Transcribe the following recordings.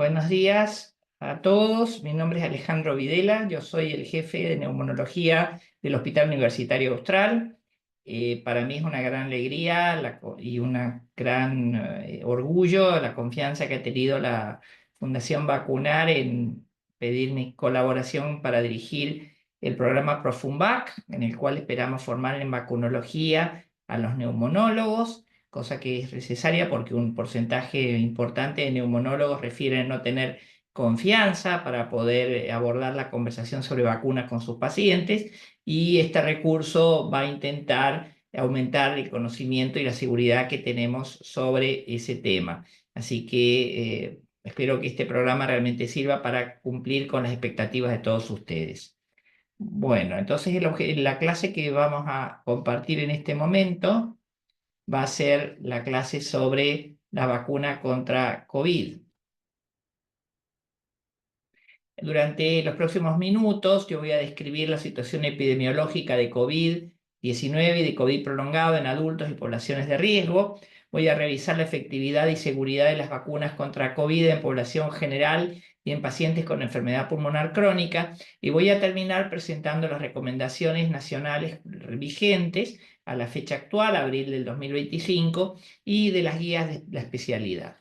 Buenos días a todos. Mi nombre es Alejandro Videla. Yo soy el jefe de neumonología del Hospital Universitario Austral. Para mí es una gran alegría y un gran orgullo la confianza que ha tenido la Fundación Vacunar en pedir mi colaboración para dirigir el programa Profumvac, en el cual esperamos formar en vacunología a los neumonólogos, cosa que es necesaria porque un porcentaje importante de neumonólogos refieren no tener confianza para poder abordar la conversación sobre vacunas con sus pacientes, y este recurso va a intentar aumentar el conocimiento y la seguridad que tenemos sobre ese tema. Así que espero que este programa realmente sirva para cumplir con las expectativas de todos ustedes. Bueno, entonces la clase que vamos a compartir en este momento va a ser la clase sobre la vacuna contra COVID. Durante los próximos minutos yo voy a describir la situación epidemiológica de COVID-19 y de COVID prolongado en adultos y poblaciones de riesgo. Voy a revisar la efectividad y seguridad de las vacunas contra COVID en población general y en pacientes con enfermedad pulmonar crónica. Y voy a terminar presentando las recomendaciones nacionales vigentes a la fecha actual, abril del 2025, y de las guías de la especialidad.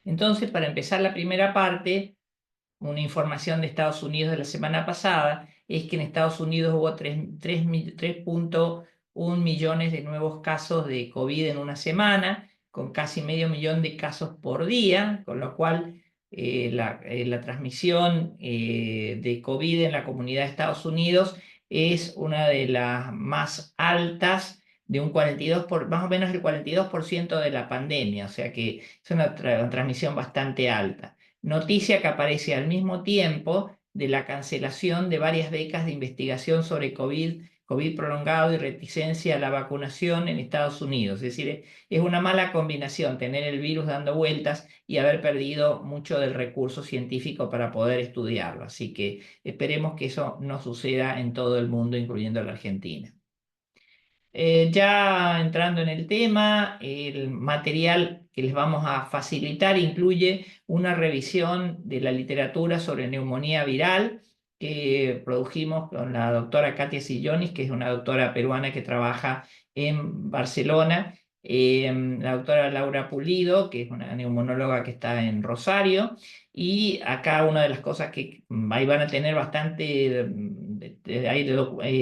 Entonces, para empezar la primera parte, una información de Estados Unidos de la semana pasada es que en Estados Unidos hubo 3.1 millones de nuevos casos de COVID en una semana, con casi medio millón de casos por día, con lo cual la transmisión de COVID en la comunidad de Estados Unidos es una de las más altas, de un 42 más o menos el 42% de la pandemia, o sea que es una transmisión bastante alta. Noticia que aparece al mismo tiempo de la cancelación de varias becas de investigación sobre COVID prolongado y reticencia a la vacunación en Estados Unidos. Es decir, es una mala combinación tener el virus dando vueltas y haber perdido mucho del recurso científico para poder estudiarlo. Así que esperemos que eso no suceda en todo el mundo, incluyendo la Argentina. Ya entrando en el tema, el material que les vamos a facilitar incluye una revisión de la literatura sobre neumonía viral que produjimos con la doctora Katia Sillonis, que es una doctora peruana que trabaja en Barcelona, la doctora Laura Pulido, que es una neumonóloga que está en Rosario, y acá una de las cosas que ahí van a tener bastante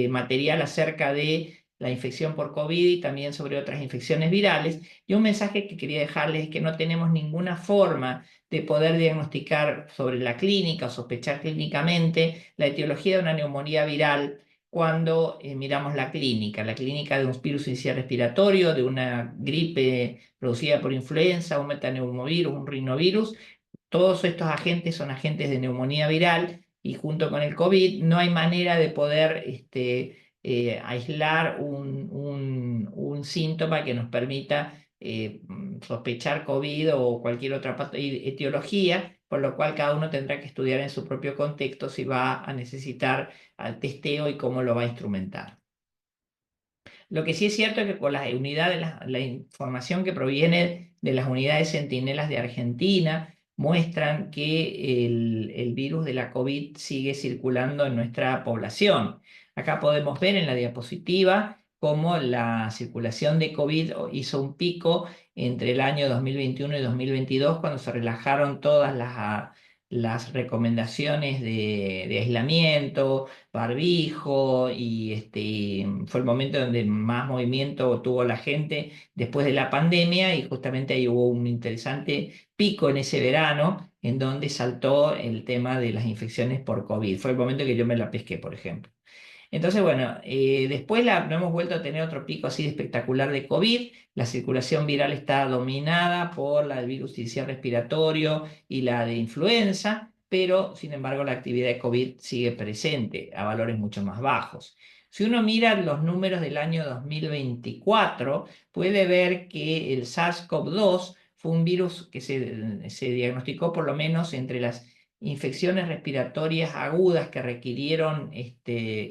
material acerca de la infección por COVID y también sobre otras infecciones virales. Y un mensaje que quería dejarles es que no tenemos ninguna forma de poder diagnosticar sobre la clínica o sospechar clínicamente la etiología de una neumonía viral cuando miramos la clínica de un virus inicial respiratorio, de una gripe producida por influenza, un metaneumovirus, un rinovirus. Todos estos agentes son agentes de neumonía viral y junto con el COVID no hay manera de poder aislar un síntoma que nos permita sospechar COVID o cualquier otra etiología, por lo cual cada uno tendrá que estudiar en su propio contexto si va a necesitar al testeo y cómo lo va a instrumentar. Lo que sí es cierto es que con las unidades, la información que proviene de las unidades centinelas de Argentina muestran que el virus de la COVID sigue circulando en nuestra población. Acá podemos ver en la diapositiva cómo la circulación de COVID hizo un pico entre el año 2021 y 2022, cuando se relajaron todas las recomendaciones de aislamiento, barbijo, y fue el momento donde más movimiento tuvo la gente después de la pandemia, y justamente ahí hubo un interesante pico en ese verano en donde saltó el tema de las infecciones por COVID. Fue el momento que yo me la pesqué, por ejemplo. Entonces, bueno, después no hemos vuelto a tener otro pico así de espectacular de COVID. La circulación viral está dominada por la del virus sincicial respiratorio y la de influenza, pero sin embargo la actividad de COVID sigue presente a valores mucho más bajos. Si uno mira los números del año 2024, puede ver que el SARS-CoV-2 fue un virus que se diagnosticó por lo menos entre las infecciones respiratorias agudas que requirieron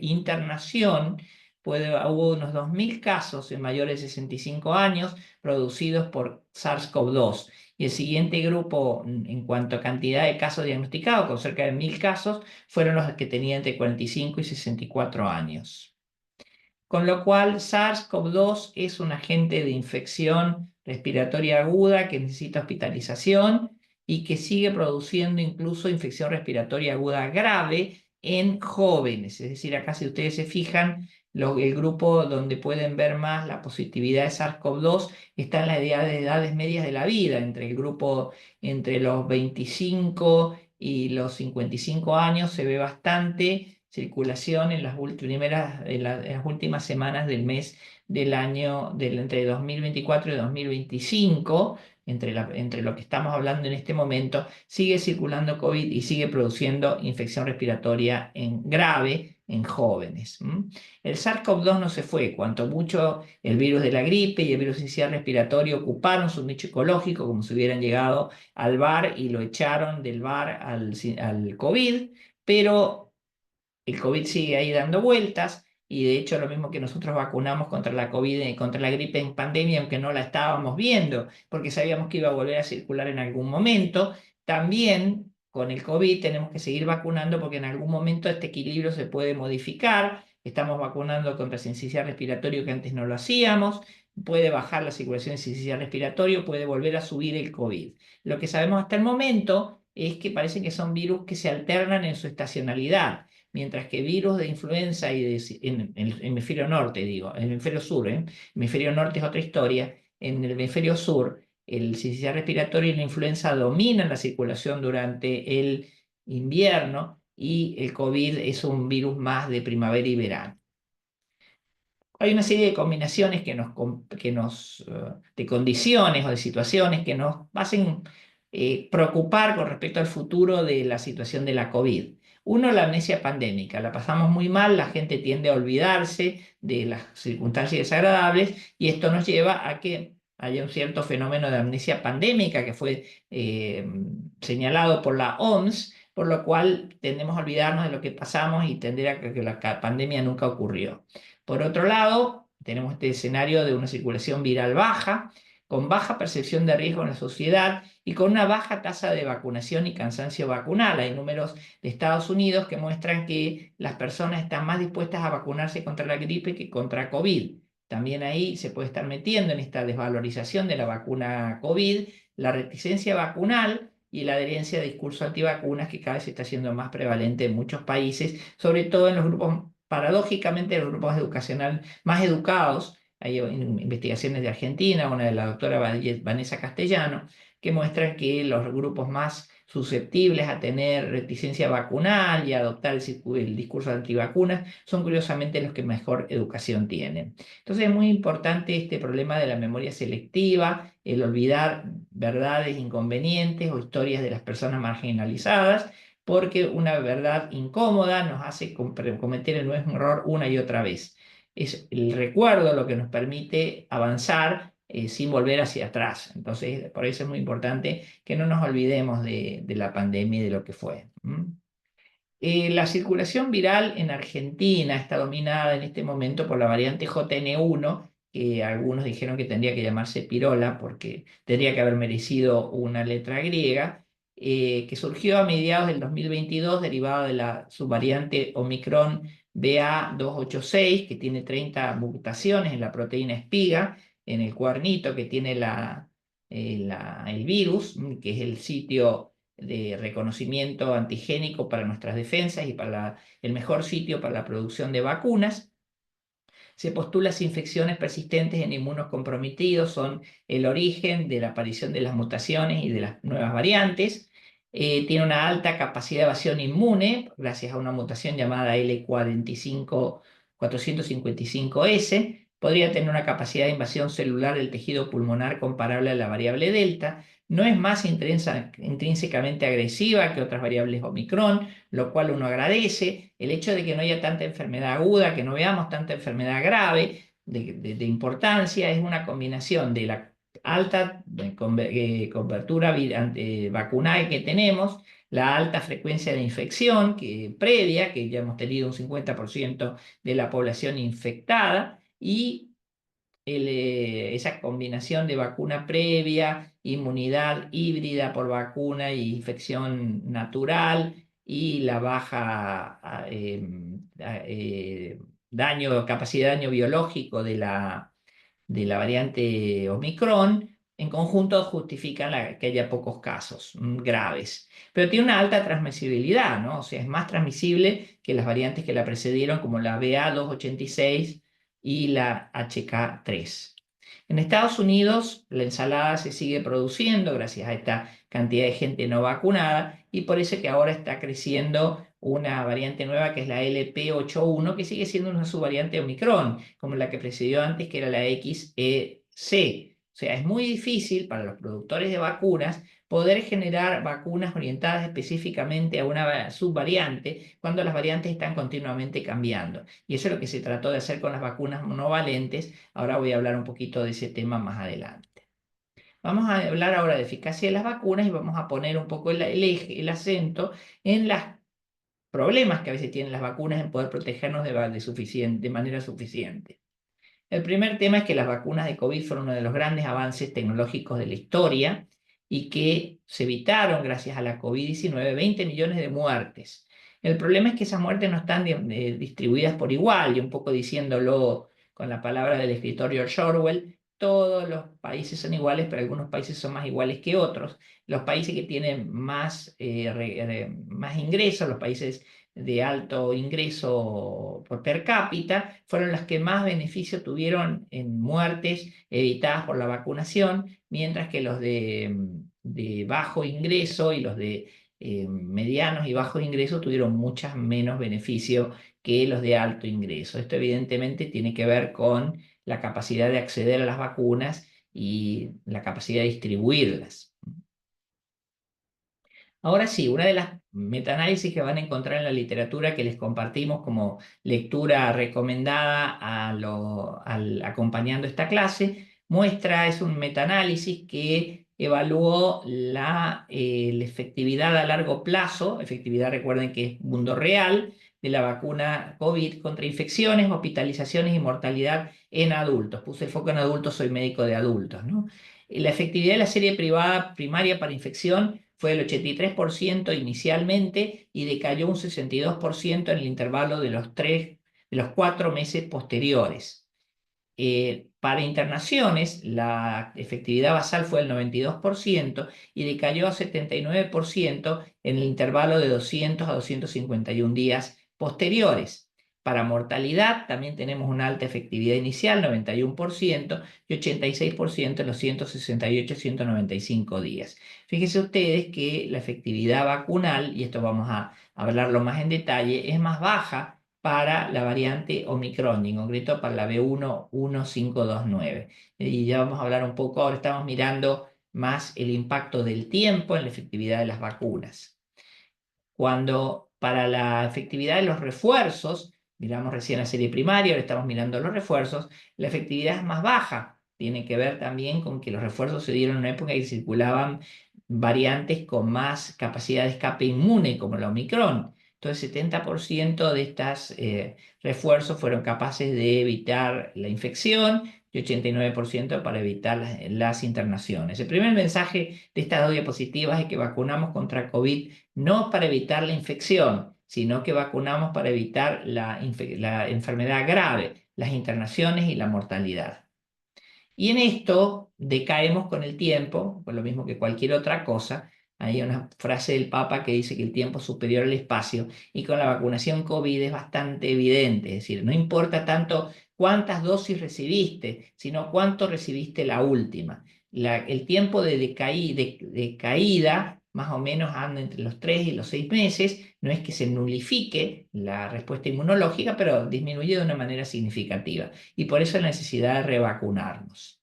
internación, hubo unos 2.000 casos en mayores de 65 años producidos por SARS-CoV-2. Y el siguiente grupo, en cuanto a cantidad de casos diagnosticados, con cerca de 1.000 casos, fueron los que tenían entre 45 y 64 años. Con lo cual, SARS-CoV-2 es un agente de infección respiratoria aguda que necesita hospitalización y que sigue produciendo incluso infección respiratoria aguda grave en jóvenes. Es decir, acá si ustedes se fijan, el grupo donde pueden ver más la positividad de SARS-CoV-2 está en las edades medias de la vida, entre el grupo entre los 25 y los 55 años se ve bastante circulación en en las últimas semanas del mes del año entre 2024 y 2025, entre lo que estamos hablando en este momento, sigue circulando COVID y sigue produciendo infección respiratoria grave en jóvenes. El SARS-CoV-2 no se fue, cuanto mucho el virus de la gripe y el virus inicial respiratorio ocuparon su nicho ecológico, como si hubieran llegado al bar y lo echaron del bar al COVID, pero el COVID sigue ahí dando vueltas y de hecho lo mismo que nosotros vacunamos contra la COVID, contra la gripe en pandemia, aunque no la estábamos viendo, porque sabíamos que iba a volver a circular en algún momento, también con el COVID tenemos que seguir vacunando porque en algún momento este equilibrio se puede modificar. Estamos vacunando contra sincicial respiratorio que antes no lo hacíamos, puede bajar la circulación de sincicial respiratorio, puede volver a subir el COVID. Lo que sabemos hasta el momento es que parece que son virus que se alternan en su estacionalidad. Mientras que virus de influenza en el hemisferio norte, digo, en el hemisferio sur, ¿eh? El hemisferio norte es otra historia. En el hemisferio sur, el sincicial respiratorio y la influenza dominan la circulación durante el invierno y el COVID es un virus más de primavera y verano. Hay una serie de combinaciones de condiciones o de situaciones que nos hacen preocupar con respecto al futuro de la situación de la COVID. Uno, la amnesia pandémica. La pasamos muy mal, la gente tiende a olvidarse de las circunstancias desagradables y esto nos lleva a que haya un cierto fenómeno de amnesia pandémica que fue señalado por la OMS, por lo cual tendemos a olvidarnos de lo que pasamos y tender a que la pandemia nunca ocurrió. Por otro lado, tenemos este escenario de una circulación viral baja, con baja percepción de riesgo en la sociedad y con una baja tasa de vacunación y cansancio vacunal. Hay números de Estados Unidos que muestran que las personas están más dispuestas a vacunarse contra la gripe que contra COVID. También ahí se puede estar metiendo en esta desvalorización de la vacuna COVID, la reticencia vacunal y la adherencia a discurso antivacunas que cada vez está siendo más prevalente en muchos países, sobre todo en los grupos, paradójicamente, los grupos educacionales más educados. Hay investigaciones de Argentina, una de la doctora Vanessa Castellano, que muestran que los grupos más susceptibles a tener reticencia vacunal y a adoptar el discurso antivacunas son curiosamente los que mejor educación tienen. Entonces es muy importante este problema de la memoria selectiva, el olvidar verdades inconvenientes o historias de las personas marginalizadas, porque una verdad incómoda nos hace cometer el mismo error una y otra vez. Es el recuerdo lo que nos permite avanzar sin volver hacia atrás. Entonces, por eso es muy importante que no nos olvidemos de la pandemia y de lo que fue. La circulación viral en Argentina está dominada en este momento por la variante JN1, que algunos dijeron que tendría que llamarse pirola porque tendría que haber merecido una letra griega, que surgió a mediados del 2022 derivada de la subvariante Omicron BA286, que tiene 30 mutaciones en la proteína espiga, en el cuernito que tiene el virus, que es el sitio de reconocimiento antigénico para nuestras defensas y para el mejor sitio para la producción de vacunas. Se postula si infecciones persistentes en inmunos comprometidos son el origen de la aparición de las mutaciones y de las nuevas variantes. Tiene una alta capacidad de evasión inmune gracias a una mutación llamada L455S. Podría tener una capacidad de invasión celular del tejido pulmonar comparable a la variable delta. No es más intrínsecamente agresiva que otras variables Omicron, lo cual uno agradece. El hecho de que no haya tanta enfermedad aguda, que no veamos tanta enfermedad grave de importancia, es una combinación de la alta cobertura vacunal que tenemos, la alta frecuencia de infección previa, que ya hemos tenido un 50% de la población infectada, y esa combinación de vacuna previa, inmunidad híbrida por vacuna y infección natural, y la baja capacidad de daño biológico de la variante Omicron, en conjunto justifican que haya pocos casos graves. Pero tiene una alta transmisibilidad, ¿no? O sea, es más transmisible que las variantes que la precedieron, como la BA.2.86 y la HK3. En Estados Unidos, la ensalada se sigue produciendo gracias a esta cantidad de gente no vacunada, y por eso que ahora está creciendo una variante nueva que es la LP81, que sigue siendo una subvariante de Omicron, como la que precedió antes, que era la XEC. O sea, es muy difícil para los productores de vacunas poder generar vacunas orientadas específicamente a una subvariante cuando las variantes están continuamente cambiando. Y eso es lo que se trató de hacer con las vacunas monovalentes. Ahora voy a hablar un poquito de ese tema más adelante. Vamos a hablar ahora de eficacia de las vacunas y vamos a poner un poco el eje, el acento en los problemas que a veces tienen las vacunas en poder protegernos de manera suficiente. El primer tema es que las vacunas de COVID fueron uno de los grandes avances tecnológicos de la historia, y que se evitaron, gracias a la COVID-19, 20 millones de muertes. El problema es que esas muertes no están distribuidas por igual, y un poco diciéndolo con la palabra del escritor George Orwell: todos los países son iguales, pero algunos países son más iguales que otros. Los países que tienen más ingresos, los países de alto ingreso por per cápita, fueron las que más beneficio tuvieron en muertes evitadas por la vacunación, mientras que los de bajo ingreso y los de medianos y bajos ingresos tuvieron muchas menos beneficio que los de alto ingreso. Esto evidentemente tiene que ver con la capacidad de acceder a las vacunas y la capacidad de distribuirlas. Ahora sí, una de las metaanálisis que van a encontrar en la literatura, que les compartimos como lectura recomendada acompañando esta clase, es un metaanálisis que evaluó la efectividad a largo plazo. Efectividad, recuerden que es mundo real, de la vacuna COVID contra infecciones, hospitalizaciones y mortalidad en adultos. Puse el foco en adultos, soy médico de adultos, ¿no? La efectividad de la serie privada primaria para infección fue del 83% inicialmente, y decayó un 62% en el intervalo de los 4 meses posteriores. Para internaciones, la efectividad basal fue del 92%, y decayó a 79% en el intervalo de 200 a 251 días posteriores. Para mortalidad también tenemos una alta efectividad inicial, 91%, y 86% en los 168 a 195 días. Fíjense ustedes que la efectividad vacunal, y esto vamos a hablarlo más en detalle, es más baja para la variante Omicron, y en concreto para la B.1.1.529. Y ya vamos a hablar un poco, ahora estamos mirando más el impacto del tiempo en la efectividad de las vacunas. Cuando para la efectividad de los refuerzos, miramos recién la serie primaria, ahora estamos mirando los refuerzos, la efectividad es más baja. Tiene que ver también con que los refuerzos se dieron en una época en que circulaban variantes con más capacidad de escape inmune, como la Omicron. Entonces, 70% de estos refuerzos fueron capaces de evitar la infección, y 89% para evitar las internaciones. El primer mensaje de estas dos diapositivas es que vacunamos contra COVID no para evitar la infección, sino que vacunamos para evitar la enfermedad grave, las internaciones y la mortalidad. Y en esto decaemos con el tiempo, por lo mismo que cualquier otra cosa. Hay una frase del Papa que dice que el tiempo es superior al espacio, y con la vacunación COVID es bastante evidente. Es decir, no importa tanto cuántas dosis recibiste, sino cuánto recibiste la última. El tiempo de caída más o menos anda entre los 3 y los 6 meses. No es que se nulifique la respuesta inmunológica, pero disminuye de una manera significativa, y por eso la necesidad de revacunarnos.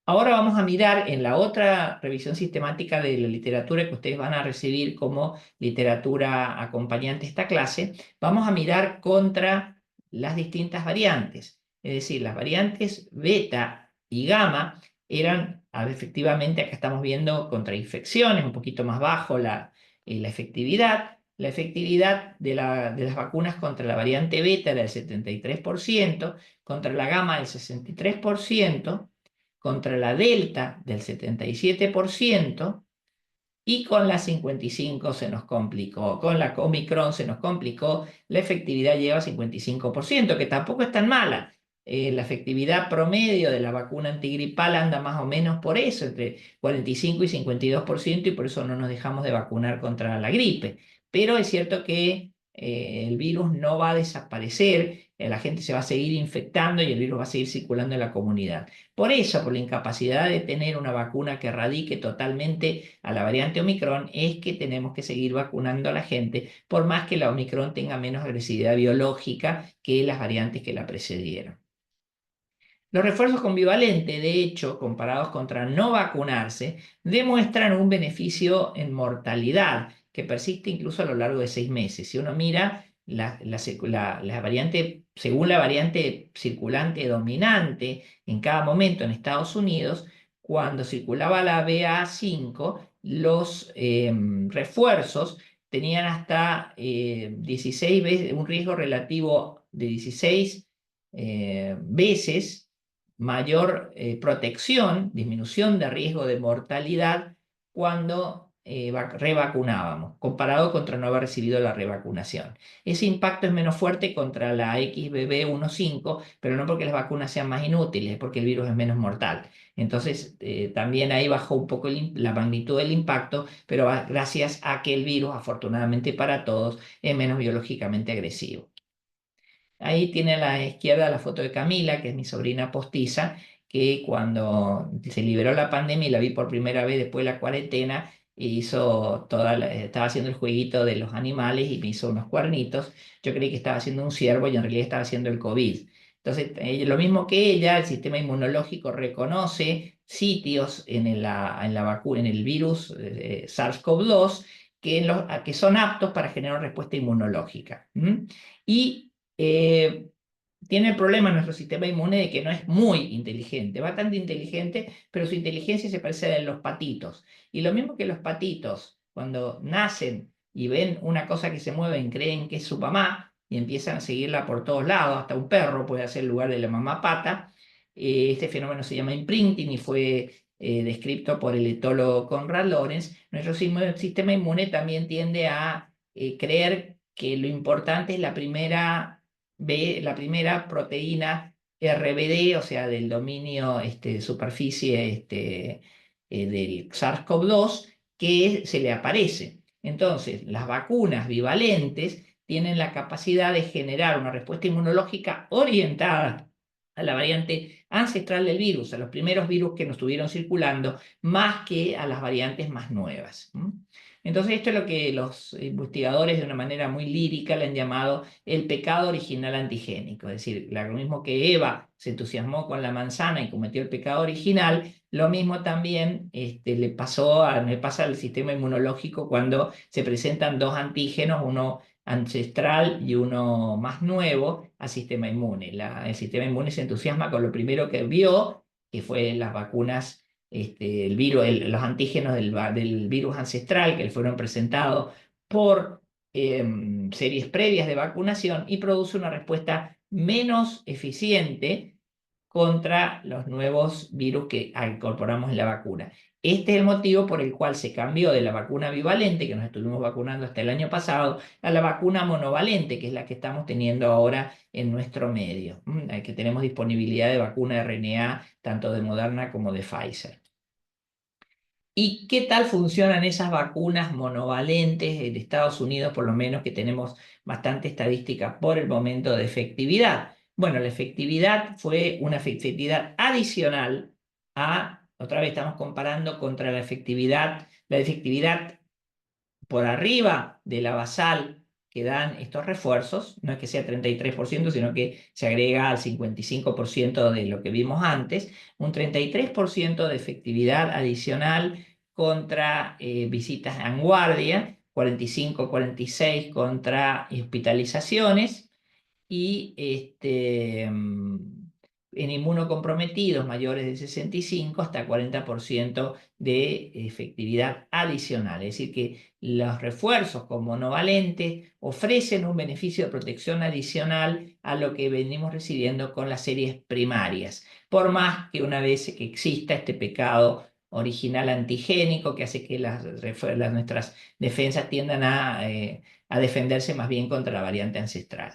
Ahora vamos a mirar en la otra revisión sistemática de la literatura que ustedes van a recibir como literatura acompañante a esta clase. Vamos a mirar contra las distintas variantes, es decir, las variantes beta y gamma eran efectivamente, acá estamos viendo contra infecciones, un poquito más bajo la efectividad. La efectividad de las vacunas contra la variante beta era del 73%, contra la gamma del 63%, contra la delta del 77%, y con la 55 se nos complicó, con la Omicron se nos complicó, la efectividad llega a 55%, que tampoco es tan mala. La efectividad promedio de la vacuna antigripal anda más o menos por eso, entre 45 y 52%, y por eso no nos dejamos de vacunar contra la gripe. Pero es cierto que el virus no va a desaparecer, la gente se va a seguir infectando y el virus va a seguir circulando en la comunidad. Por eso, por la incapacidad de tener una vacuna que erradique totalmente a la variante Omicron, es que tenemos que seguir vacunando a la gente, por más que la Omicron tenga menos agresividad biológica que las variantes que la precedieron. Los refuerzos con bivalente, de hecho, comparados contra no vacunarse, demuestran un beneficio en mortalidad que persiste incluso a lo largo de 6 meses. Si uno mira la variante, según la variante circulante dominante en cada momento en Estados Unidos, cuando circulaba la BA5, los refuerzos tenían hasta 16 veces, un riesgo relativo de 16 veces mayor protección, disminución de riesgo de mortalidad cuando revacunábamos, comparado contra no haber recibido la revacunación. Ese impacto es menos fuerte contra la XBB.1.5, pero no porque las vacunas sean más inútiles, es porque el virus es menos mortal. Entonces, también ahí bajó un poco la magnitud del impacto, pero gracias a que el virus, afortunadamente para todos, es menos biológicamente agresivo. Ahí tiene a la izquierda la foto de Camila, que es mi sobrina postiza, que cuando se liberó la pandemia y la vi por primera vez después de la cuarentena, estaba haciendo el jueguito de los animales y me hizo unos cuernitos. Yo creí que estaba haciendo un ciervo y en realidad estaba haciendo el COVID. Entonces, lo mismo que ella, el sistema inmunológico reconoce sitios en la vacuna, en el virus SARS-CoV-2 que son aptos para generar respuesta inmunológica. Y tiene el problema nuestro sistema inmune de que no es muy inteligente, bastante inteligente, pero su inteligencia se parece a la de los patitos. Y lo mismo que los patitos, cuando nacen y ven una cosa que se mueve y creen que es su mamá y empiezan a seguirla por todos lados, hasta un perro puede hacer el lugar de la mamá pata. Este fenómeno se llama imprinting y fue descrito por el etólogo Conrad Lorenz. Nuestro sistema inmune también tiende a creer que lo importante es la primera proteína RBD, o sea, del dominio superficie del SARS-CoV-2, que se le aparece. Entonces, las vacunas bivalentes tienen la capacidad de generar una respuesta inmunológica orientada a la variante ancestral del virus, a los primeros virus que nos estuvieron circulando, más que a las variantes más nuevas. Entonces, esto es lo que los investigadores de una manera muy lírica le han llamado el pecado original antigénico. Es decir, lo mismo que Eva se entusiasmó con la manzana y cometió el pecado original, lo mismo también le pasa al sistema inmunológico cuando se presentan dos antígenos, uno ancestral y uno más nuevo, al sistema inmune. El sistema inmune se entusiasma con lo primero que vio, que fue las vacunas, el virus, los antígenos del virus ancestral que le fueron presentados por series previas de vacunación, y produce una respuesta menos eficiente contra los nuevos virus que incorporamos en la vacuna. Este es el motivo por el cual se cambió de la vacuna bivalente, que nos estuvimos vacunando hasta el año pasado, a la vacuna monovalente, que es la que estamos teniendo ahora en nuestro medio, que tenemos disponibilidad de vacuna RNA tanto de Moderna como de Pfizer. ¿Y qué tal funcionan esas vacunas monovalentes en Estados Unidos, por lo menos, que tenemos bastante estadística por el momento de efectividad? Bueno, la efectividad fue una efectividad adicional otra vez estamos comparando contra la efectividad por arriba de la basal que dan estos refuerzos, no es que sea 33%, sino que se agrega al 55% de lo que vimos antes, un 33% de efectividad adicional contra visitas en guardia, 45-46 contra hospitalizaciones, y en inmunocomprometidos mayores de 65 hasta 40% de efectividad adicional. Es decir, que los refuerzos como monovalentes ofrecen un beneficio de protección adicional a lo que venimos recibiendo con las series primarias, por más que una vez que exista este pecado original antigénico que hace que nuestras defensas tiendan a defenderse más bien contra la variante ancestral.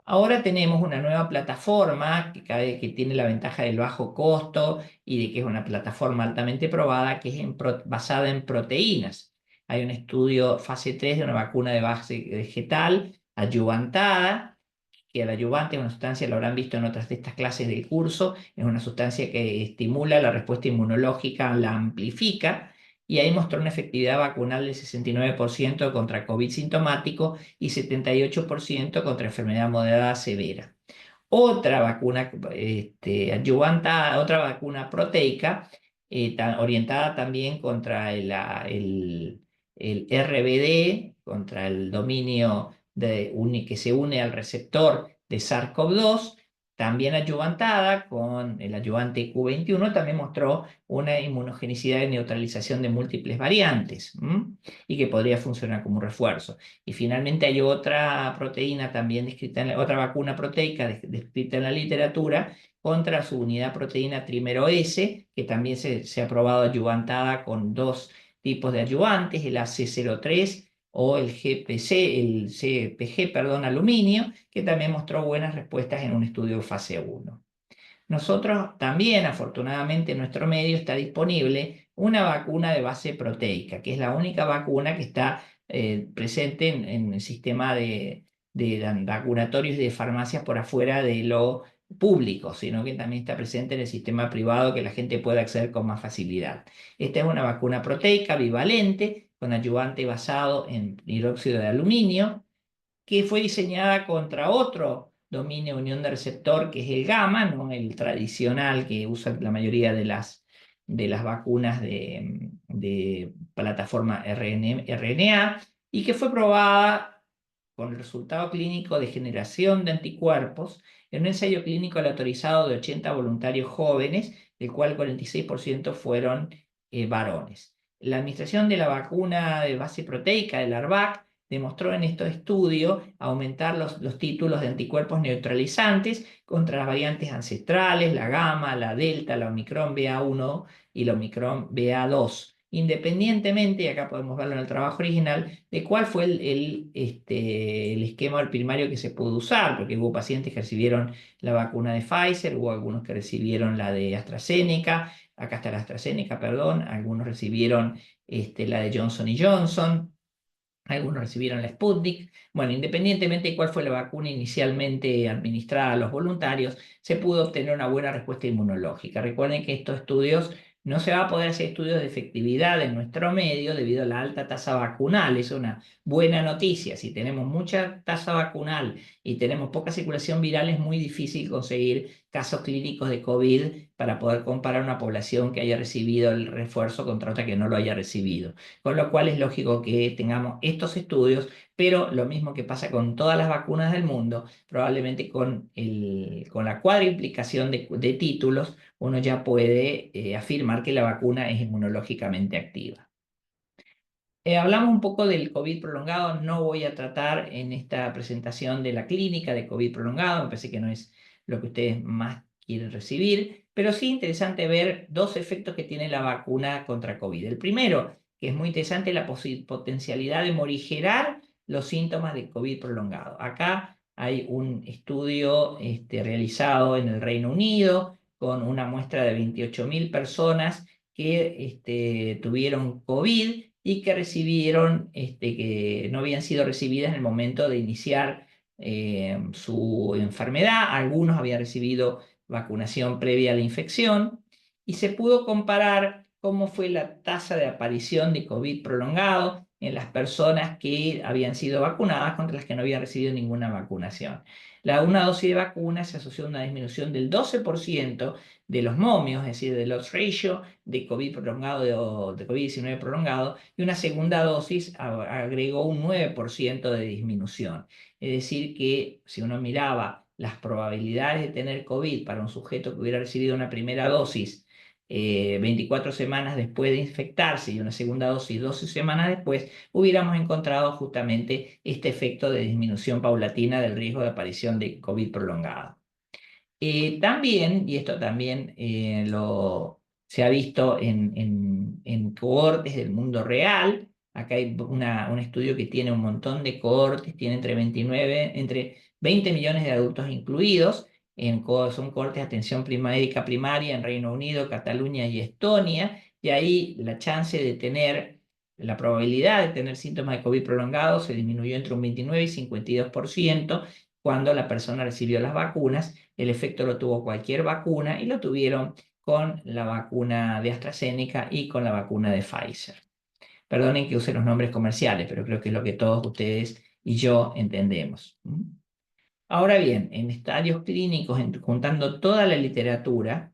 Ahora tenemos una nueva plataforma que tiene la ventaja del bajo costo y de que es una plataforma altamente probada, que es basada en proteínas. Hay un estudio fase 3 de una vacuna de base vegetal adyuvantada, que el adyuvante es una sustancia, lo habrán visto en otras de estas clases del curso, es una sustancia que estimula la respuesta inmunológica, la amplifica, y ahí mostró una efectividad vacunal del 69% contra COVID sintomático y 78% contra enfermedad moderada severa. Otra vacuna adyuvantada, otra vacuna proteica, orientada también contra el RBD, contra el dominio que se une al receptor de SARS-CoV-2, también adyuvantada con el adyuvante Q21, también mostró una inmunogenicidad de neutralización de múltiples variantes, y que podría funcionar como un refuerzo. Y finalmente hay otra proteína también descrita, otra vacuna proteica descrita en la literatura contra su unidad proteína trímero S, que también se ha probado adyuvantada con dos tipos de adyuvantes, el AC03 o el el CPG, perdón, aluminio, que también mostró buenas respuestas en un estudio fase 1. Nosotros también, afortunadamente, en nuestro medio está disponible una vacuna de base proteica, que es la única vacuna que está presente en el sistema de vacunatorios y de farmacias por afuera de lo público, sino que también está presente en el sistema privado que la gente puede acceder con más facilidad. Esta es una vacuna proteica bivalente con adyuvante basado en hidróxido de aluminio, que fue diseñada contra otro dominio unión de receptor, que es el gamma, no el tradicional que usa la mayoría de las vacunas de plataforma RNA, y que fue probada con el resultado clínico de generación de anticuerpos en un ensayo clínico aleatorizado de 80 voluntarios jóvenes, del cual 46% fueron varones. La administración de la vacuna de base proteica, del ARVAC, demostró en estos estudios aumentar los títulos de anticuerpos neutralizantes contra las variantes ancestrales, la gamma, la delta, la omicron BA1 y la omicron BA2, independientemente, y acá podemos verlo en el trabajo original, de cuál fue el esquema primario que se pudo usar, porque hubo pacientes que recibieron la vacuna de Pfizer, hubo algunos que recibieron la de AstraZeneca, acá está la AstraZeneca, perdón, algunos recibieron la de Johnson Johnson. Algunos recibieron la Sputnik. Bueno, independientemente de cuál fue la vacuna inicialmente administrada a los voluntarios, se pudo obtener una buena respuesta inmunológica. Recuerden que estos estudios no se va a poder hacer estudios de efectividad en nuestro medio debido a la alta tasa vacunal. Es una buena noticia. Si tenemos mucha tasa vacunal y tenemos poca circulación viral, es muy difícil conseguir casos clínicos de COVID para poder comparar una población que haya recibido el refuerzo contra otra que no lo haya recibido. Con lo cual es lógico que tengamos estos estudios, pero lo mismo que pasa con todas las vacunas del mundo, probablemente con la cuadriplicación de títulos, uno ya puede afirmar que la vacuna es inmunológicamente activa. Hablamos un poco del COVID prolongado, no voy a tratar en esta presentación de la clínica de COVID prolongado, me parece que no es lo que ustedes más quieren recibir, pero sí interesante ver dos efectos que tiene la vacuna contra COVID. El primero, que es muy interesante, la potencialidad de morigerar los síntomas de COVID prolongado. Acá hay un estudio realizado en el Reino Unido con una muestra de 28.000 personas que tuvieron COVID y que recibieron, que no habían sido recibidas en el momento de iniciar su enfermedad. Algunos habían recibido vacunación previa a la infección y se pudo comparar cómo fue la tasa de aparición de COVID prolongado en las personas que habían sido vacunadas contra las que no habían recibido ninguna vacunación. Una dosis de vacuna se asoció a una disminución del 12% de los momios, es decir, del odds ratio de COVID prolongado, de COVID-19 prolongado, y una segunda dosis agregó un 9% de disminución. Es decir, que si uno miraba las probabilidades de tener COVID para un sujeto que hubiera recibido una primera dosis 24 semanas después de infectarse y una segunda dosis 12 semanas después, hubiéramos encontrado justamente este efecto de disminución paulatina del riesgo de aparición de COVID prolongado. También, y esto también se ha visto en cohortes del mundo real. Acá hay un estudio que tiene un montón de cohortes, tiene entre 20 millones de adultos incluidos, son cohortes de atención médica primaria en Reino Unido, Cataluña y Estonia, y ahí la chance de tener, la probabilidad de tener síntomas de COVID prolongados se disminuyó entre un 29 y 52% cuando la persona recibió las vacunas. El efecto lo tuvo cualquier vacuna y lo tuvieron con la vacuna de AstraZeneca y con la vacuna de Pfizer. Perdonen que use los nombres comerciales, pero creo que es lo que todos ustedes y yo entendemos. Ahora bien, en estadios clínicos, juntando toda la literatura,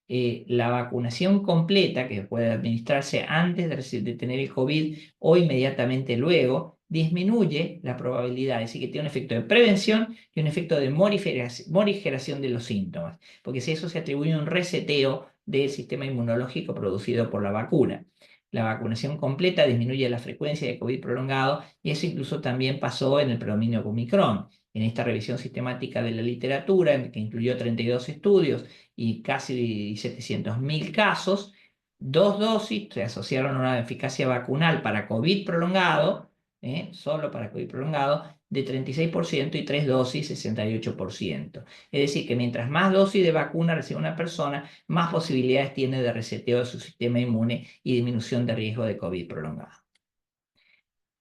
la vacunación completa, que puede administrarse antes de tener el COVID o inmediatamente luego, disminuye la probabilidad, es decir, que tiene un efecto de prevención y un efecto de morigeración de los síntomas, porque si eso se atribuye a un reseteo del sistema inmunológico producido por la vacuna. La vacunación completa disminuye la frecuencia de COVID prolongado y eso incluso también pasó en el predominio Omicron. En esta revisión sistemática de la literatura, que incluyó 32 estudios y casi 700.000 casos, 2 dosis se asociaron a una eficacia vacunal para COVID prolongado, solo para COVID prolongado, de 36% y 3 dosis 68%. Es decir, que mientras más dosis de vacuna recibe una persona, más posibilidades tiene de reseteo de su sistema inmune y disminución de riesgo de COVID prolongado.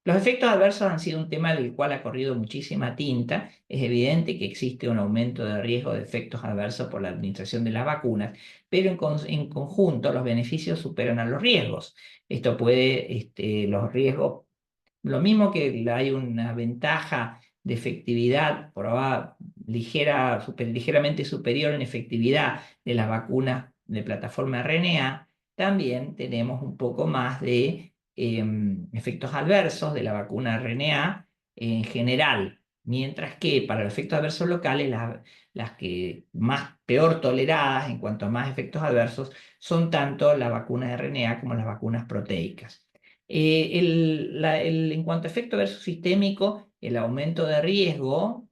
Los efectos adversos han sido un tema del cual ha corrido muchísima tinta. Es evidente que existe un aumento de riesgo de efectos adversos por la administración de las vacunas, pero en conjunto los beneficios superan a los riesgos. Esto puede, los riesgos, lo mismo que hay una ventaja de efectividad ligeramente superior en efectividad de las vacunas de plataforma RNA, también tenemos un poco más de efectos adversos de la vacuna RNA en general, mientras que para los efectos adversos locales, las que más peor toleradas en cuanto a más efectos adversos son tanto las vacunas RNA como las vacunas proteicas. En cuanto a efecto versus sistémico, el aumento de riesgo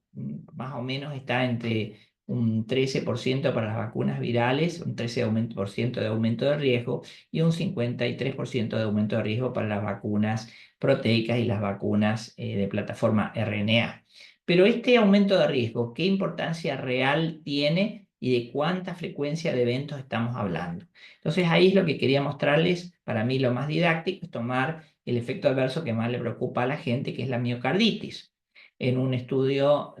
más o menos está entre un 13% para las vacunas virales, un 13% de aumento de riesgo y un 53% de aumento de riesgo para las vacunas proteicas y las vacunas de plataforma RNA. Pero este aumento de riesgo, ¿qué importancia real tiene y de cuánta frecuencia de eventos estamos hablando? Entonces ahí es lo que quería mostrarles, para mí lo más didáctico es tomar el efecto adverso que más le preocupa a la gente, que es la miocarditis. En un estudio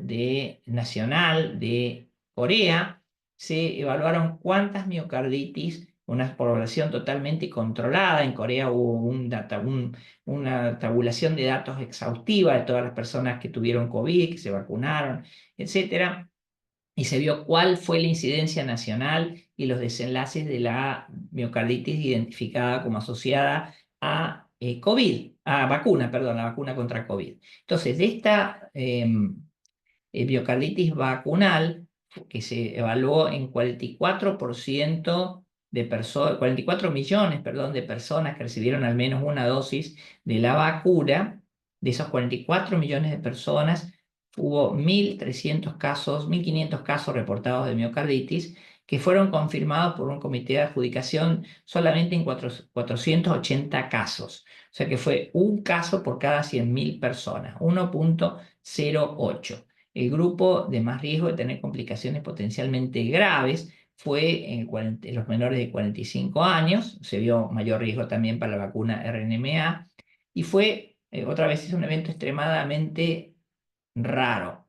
nacional de Corea, se evaluaron cuántas miocarditis, una población totalmente controlada. En Corea hubo una tabulación de datos exhaustiva de todas las personas que tuvieron COVID, que se vacunaron, etcétera, y se vio cuál fue la incidencia nacional y los desenlaces de la miocarditis identificada como asociada a COVID, a vacuna, perdón, la vacuna contra COVID. Entonces, de esta miocarditis vacunal, que se evaluó en 44% de personas, 44 millones, perdón, de personas que recibieron al menos una dosis de la vacuna. De esos 44 millones de personas, hubo 1.300 casos, 1.500 casos reportados de miocarditis que fueron confirmados por un comité de adjudicación solamente en 480 casos. O sea que fue un caso por cada 100.000 personas, 1.08. El grupo de más riesgo de tener complicaciones potencialmente graves fue en los menores de 45 años. Se vio mayor riesgo también para la vacuna RNMA y fue, otra vez, es un evento extremadamente raro.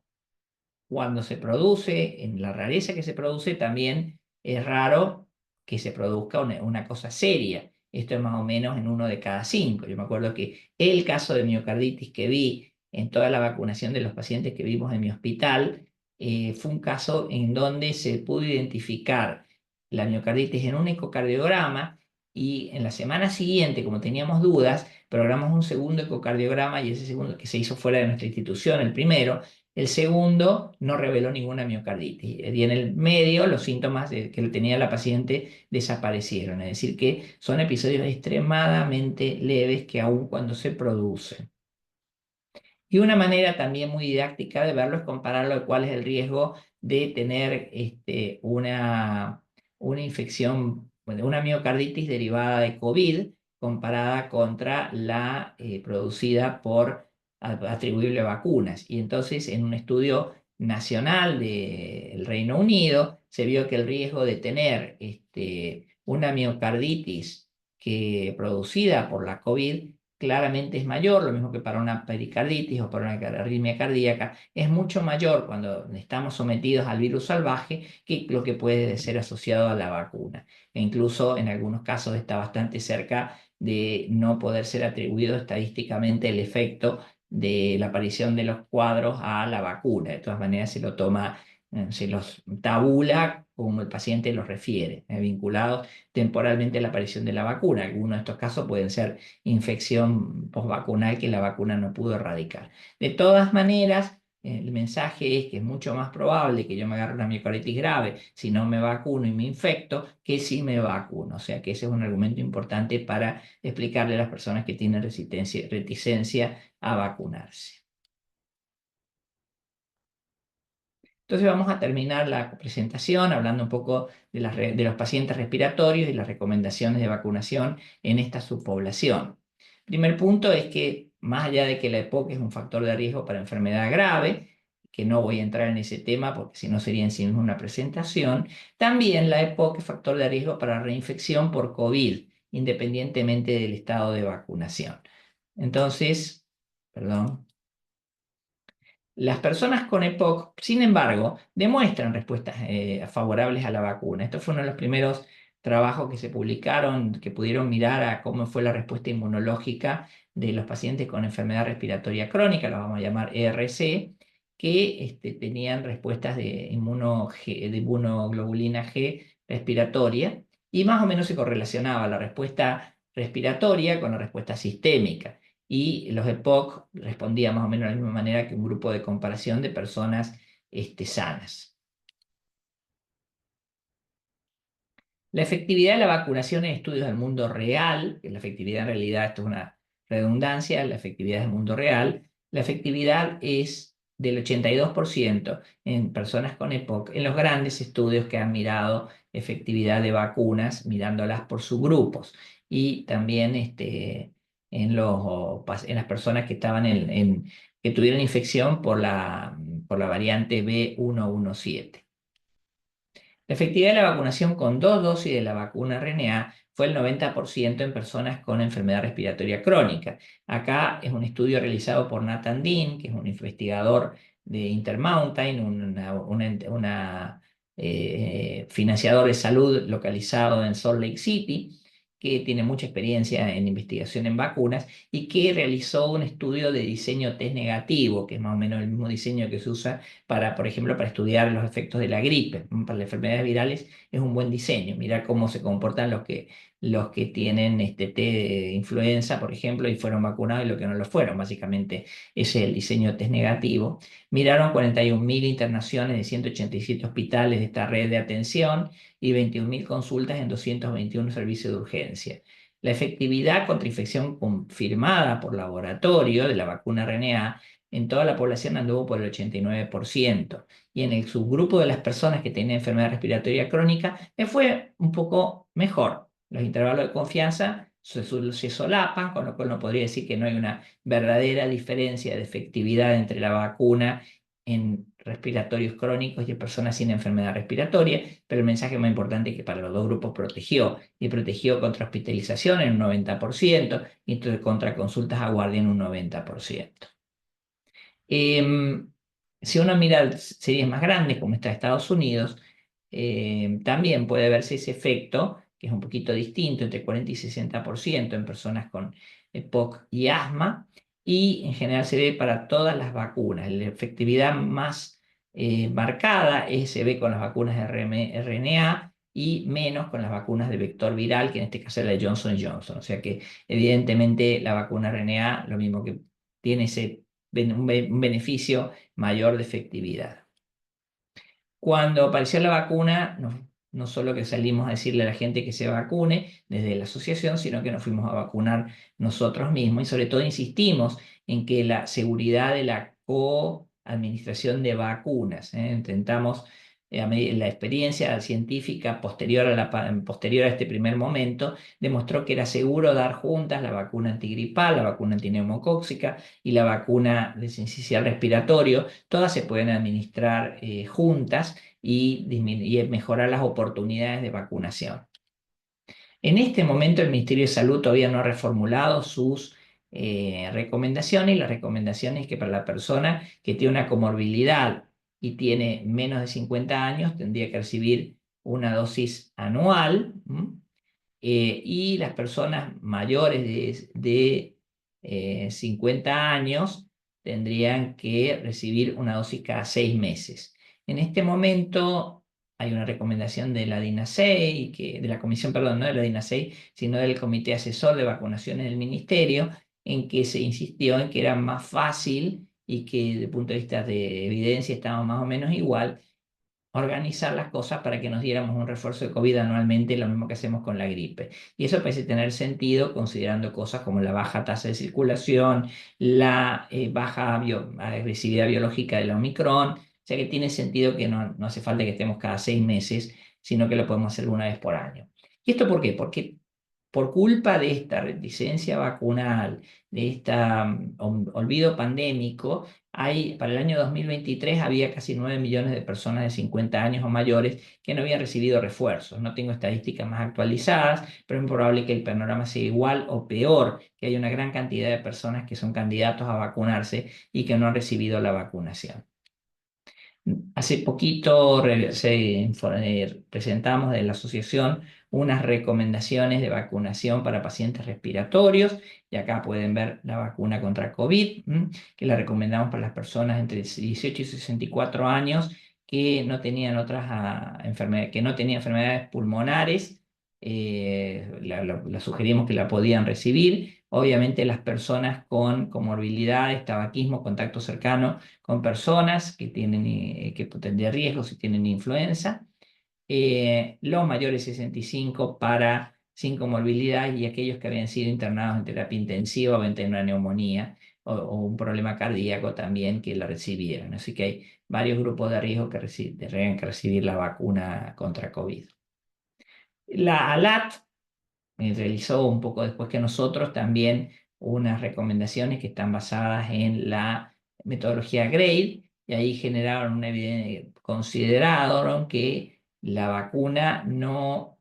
Cuando se produce, en la rareza que se produce, también es raro que se produzca una cosa seria. Esto es más o menos en 1 de cada 5. Yo me acuerdo que el caso de miocarditis que vi en toda la vacunación de los pacientes que vimos en mi hospital, fue un caso en donde se pudo identificar la miocarditis en un ecocardiograma y en la semana siguiente, como teníamos dudas, programamos un segundo ecocardiograma y ese segundo que se hizo fuera de nuestra institución, el primero, El segundo no reveló ninguna miocarditis. Y en el medio los síntomas que tenía la paciente desaparecieron. Es decir, que son episodios extremadamente leves que aun cuando se producen. Y una manera también muy didáctica de verlo es compararlo de cuál es el riesgo de tener una infección, bueno, una miocarditis derivada de COVID comparada contra la producida por atribuible a vacunas. Y entonces en un estudio nacional del Reino Unido se vio que el riesgo de tener una miocarditis producida por la COVID claramente es mayor, lo mismo que para una pericarditis o para una arritmia cardíaca, es mucho mayor cuando estamos sometidos al virus salvaje que lo que puede ser asociado a la vacuna. E incluso en algunos casos está bastante cerca de no poder ser atribuido estadísticamente el efecto de la aparición de los cuadros a la vacuna. De todas maneras, se los tabula como el paciente los refiere, vinculados temporalmente a la aparición de la vacuna. Algunos de estos casos pueden ser infección postvacunal que la vacuna no pudo erradicar. De todas maneras, el mensaje es que es mucho más probable que yo me agarre una miocarditis grave si no me vacuno y me infecto que si me vacuno. O sea que ese es un argumento importante para explicarle a las personas que tienen reticencia a vacunarse. Entonces vamos a terminar la presentación hablando un poco de los pacientes respiratorios y las recomendaciones de vacunación en esta subpoblación. Primer punto es que más allá de que la EPOC es un factor de riesgo para enfermedad grave, que no voy a entrar en ese tema porque si no sería en sí mismo una presentación, también la EPOC es factor de riesgo para reinfección por COVID, independientemente del estado de vacunación. Entonces, perdón. Las personas con EPOC, sin embargo, demuestran respuestas favorables a la vacuna. Esto fue uno de los primeros trabajos que se publicaron, que pudieron mirar a cómo fue la respuesta inmunológica de los pacientes con enfermedad respiratoria crónica, lo vamos a llamar ERC, que tenían respuestas de inmunoglobulina G respiratoria, y más o menos se correlacionaba la respuesta respiratoria con la respuesta sistémica y los EPOC respondían más o menos de la misma manera que un grupo de comparación de personas sanas. La efectividad de la vacunación en estudios del mundo real, que la efectividad en realidad, esto es una redundancia, la efectividad del mundo real, la efectividad es del 82% en personas con EPOC, en los grandes estudios que han mirado efectividad de vacunas, mirándolas por subgrupos, y también en las personas que estaban que tuvieron infección por la variante B117. La efectividad de la vacunación con 2 dosis de la vacuna RNA fue el 90% en personas con enfermedad respiratoria crónica. Acá es un estudio realizado por Nathan Dean, que es un investigador de Intermountain, financiador de salud localizado en Salt Lake City, que tiene mucha experiencia en investigación en vacunas y que realizó un estudio de diseño test negativo, que es más o menos el mismo diseño que se usa para, por ejemplo, para estudiar los efectos de la gripe. Para las enfermedades virales es un buen diseño, mirar cómo se comportan los que tienen té de influenza, por ejemplo, y fueron vacunados y los que no lo fueron. Básicamente ese es el diseño test negativo. Miraron 41.000 internaciones de 187 hospitales de esta red de atención y 21.000 consultas en 221 servicios de urgencia. La efectividad contra infección confirmada por laboratorio de la vacuna RNA en toda la población anduvo por el 89%. Y en el subgrupo de las personas que tenían enfermedad respiratoria crónica, me fue un poco mejor. Los intervalos de confianza se solapan, con lo cual no podría decir que no hay una verdadera diferencia de efectividad entre la vacuna en respiratorios crónicos y en personas sin enfermedad respiratoria, pero el mensaje más importante es que para los dos grupos protegió contra hospitalización en un 90% y contra consultas a guardia en un 90%. Si uno mira series más grandes, como está Estados Unidos, también puede verse ese efecto, que es un poquito distinto, entre 40 y 60% en personas con EPOC y asma, y en general se ve para todas las vacunas. La efectividad más marcada se ve con las vacunas de RNA y menos con las vacunas de vector viral, que en este caso es la de Johnson Johnson. O sea que evidentemente la vacuna RNA, lo mismo que tiene ese un beneficio mayor de efectividad. Cuando apareció la vacuna, no solo que salimos a decirle a la gente que se vacune desde la asociación, sino que nos fuimos a vacunar nosotros mismos y sobre todo insistimos en que la seguridad de la coadministración de vacunas, intentamos, la experiencia científica posterior a este primer momento demostró que era seguro dar juntas la vacuna antigripal, la vacuna antineumocóxica y la vacuna de sincicial respiratorio. Todas se pueden administrar juntas y mejorar las oportunidades de vacunación. En este momento el Ministerio de Salud todavía no ha reformulado sus recomendaciones, y la recomendación es que para la persona que tiene una comorbilidad y tiene menos de 50 años tendría que recibir una dosis anual. Y las personas mayores de 50 años tendrían que recibir una dosis cada 6 meses. En este momento hay una recomendación de la DINASEI, de la comisión, perdón, no de la DINASEI, sino del Comité Asesor de Vacunaciones del Ministerio, en que se insistió en que era más fácil y que desde el punto de vista de evidencia estaba más o menos igual organizar las cosas para que nos diéramos un refuerzo de COVID anualmente, lo mismo que hacemos con la gripe. Y eso parece tener sentido considerando cosas como la baja tasa de circulación, la baja agresividad biológica de la Omicron, o sea que tiene sentido que no hace falta que estemos cada 6 meses, sino que lo podemos hacer una vez por año. ¿Y esto por qué? Porque por culpa de esta reticencia vacunal, de este olvido pandémico, para el año 2023 había casi 9 millones de personas de 50 años o mayores que no habían recibido refuerzos. No tengo estadísticas más actualizadas, pero es probable que el panorama sea igual o peor, que hay una gran cantidad de personas que son candidatos a vacunarse y que no han recibido la vacunación. Hace poquito presentamos de la asociación unas recomendaciones de vacunación para pacientes respiratorios, y acá pueden ver la vacuna contra COVID, que la recomendamos para las personas entre 18 y 64 años que no tenían enfermedades, que no tenían enfermedades pulmonares. La sugerimos que la podían recibir. Obviamente las personas con comorbilidades, tabaquismo, contacto cercano con personas que tienen que de riesgo si tienen influenza, los mayores de 65 sin comorbilidad y aquellos que habían sido internados en terapia intensiva o en una neumonía o un problema cardíaco también que la recibieron. Así que hay varios grupos de riesgo que tendrían que recibir la vacuna contra COVID. La ALAT realizó un poco después que nosotros también unas recomendaciones que están basadas en la metodología GRADE, y ahí generaron una evidencia, consideraron que la vacuna no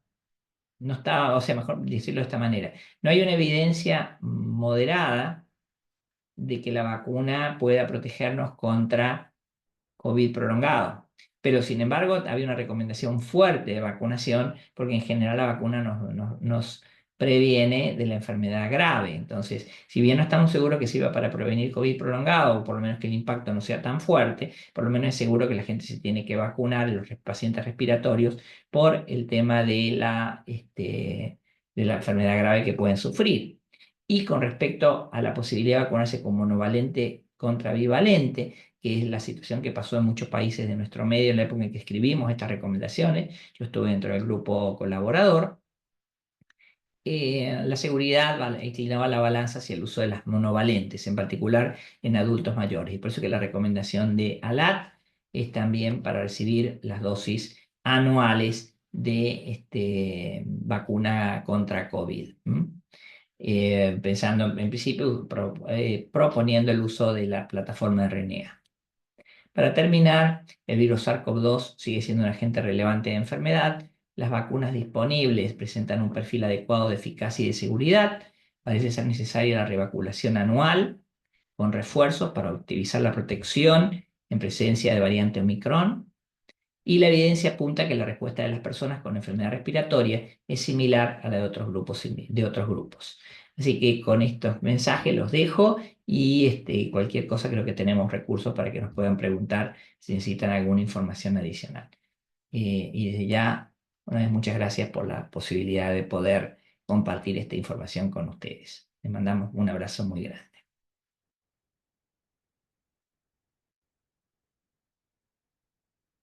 estaba, o sea, mejor decirlo de esta manera, no hay una evidencia moderada de que la vacuna pueda protegernos contra COVID prolongado. Pero sin embargo, había una recomendación fuerte de vacunación porque en general la vacuna nos previene de la enfermedad grave. Entonces, si bien no estamos seguros que sirva para prevenir COVID prolongado, o por lo menos que el impacto no sea tan fuerte, por lo menos es seguro que la gente se tiene que vacunar, los pacientes respiratorios, por el tema de la enfermedad grave que pueden sufrir. Y con respecto a la posibilidad de vacunarse con monovalente contra bivalente, que es la situación que pasó en muchos países de nuestro medio en la época en que escribimos estas recomendaciones. Yo estuve dentro del grupo colaborador. La seguridad inclinaba la balanza hacia el uso de las monovalentes, en particular en adultos mayores. Y por eso que la recomendación de ALAT es también para recibir las dosis anuales de vacuna contra COVID. Pensando en principio, proponiendo el uso de la plataforma de RNA. Para terminar, el virus SARS-CoV-2 sigue siendo un agente relevante de enfermedad. Las vacunas disponibles presentan un perfil adecuado de eficacia y de seguridad. Parece ser necesaria la revacunación anual con refuerzos para optimizar la protección en presencia de variante Omicron. Y la evidencia apunta a que la respuesta de las personas con enfermedad respiratoria es similar a la de otros grupos. Así que con estos mensajes los dejo y cualquier cosa creo que tenemos recursos para que nos puedan preguntar si necesitan alguna información adicional. Y desde ya, una vez muchas gracias por la posibilidad de poder compartir esta información con ustedes. Les mandamos un abrazo muy grande.